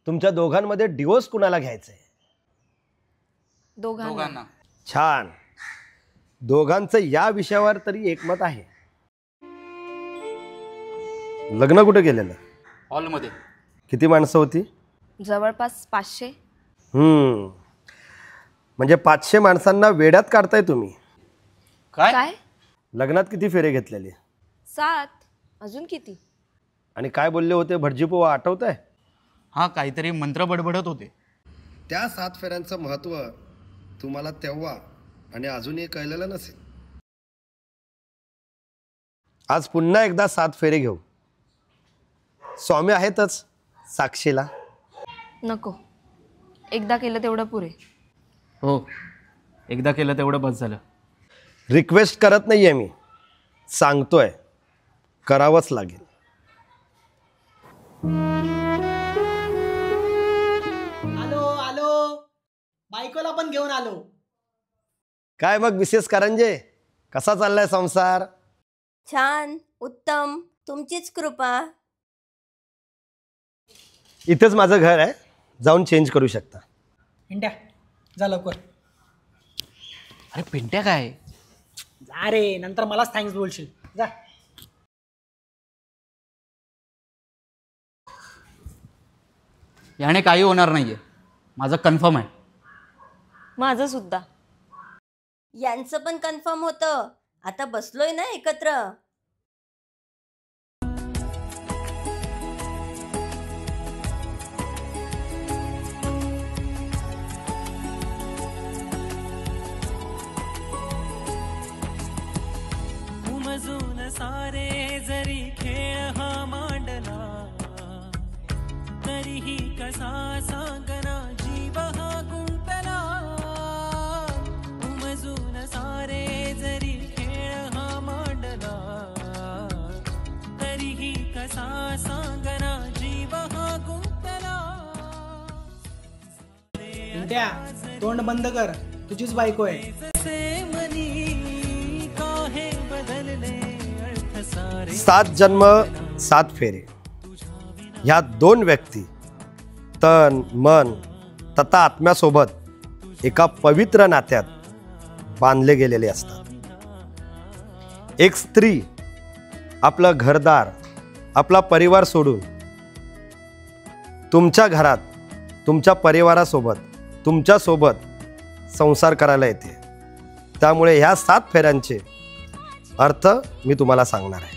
तुमच्या दोघांमध्ये डिवोर्स कुणाला घ्यायचा आहे? दोघांना. छान. दोघांचं या विषयावर तरी एकमत आहे. लग्न कुठे केलेलं? हॉलमध्ये. किती माणसं होती? जवळपास 500. म्हणजे 500 माणसांना वेड्यात काढताय तुम्ही. काय? लग्नात किती फेरे घेतलेले? 7. अजून किती? आणि काय बोलले होते भटजीपोवा, आठवत आहे? हा, काहीतरी मंत्र बडबडत होते. त्या 7 फेऱ्यांचं महत्त्व तुम्हाला तेव्हा आणि अजूनही कळलेलं नसेल. आज पुन्हा एकदा 7 फेरे घेऊ. स्वामी आहेतच साक्षीला. नको, एकदा केलं तेवढं पुरे. हो, एकदा केलं तेवढं बस झालं. रिक्वेस्ट करत नाहीये मी, सांगतोय करावंच लागेल. आलो बायकोला पण घेऊन आलो. काय मग मिसेस करंजे, कसा चाललाय संसार? छान, उत्तम, तुमचीच कृपा. इथेच माझं घर आहे, जाऊन चेंज करू शकता. पिंट्या जा लवकर. अरे पिंट्या काय? जा रे, नंतर मलाच थँक्स बोलशील. जा. याने काही होणार नाहीये, माझं कन्फर्म आहे. माझं सुद्धा. यांचं पण कन्फर्म होतं. आता बसलोय ना एकत्र. उमजून सारे जरी खेळ हा मांडला, तरीही कसा सांगना जीव हा गुंतला. उमजून सारे जरी खेळ हा मांडला, तरीही कसा सांगना जीव हा गुंतला. पिंट्या तोंड बंद कर, तुझीच बायको आहे. जसे मनी काहे बदलले अर्थ सारे. 7 जन्म 7 फेरे. ह्या 2 व्यक्ती तन मन तथा आत्म्यासोबत एका पवित्र नात्यात बांधले गेलेले असतात. एक स्त्री आपलं घरदार, आपला परिवार सोडून तुमच्या घरात तुमच्या परिवारासोबत तुमच्यासोबत संसार करायला येते. त्यामुळे ह्या 7 फेऱ्यांचे अर्थ मी तुम्हाला सांगणार आहे.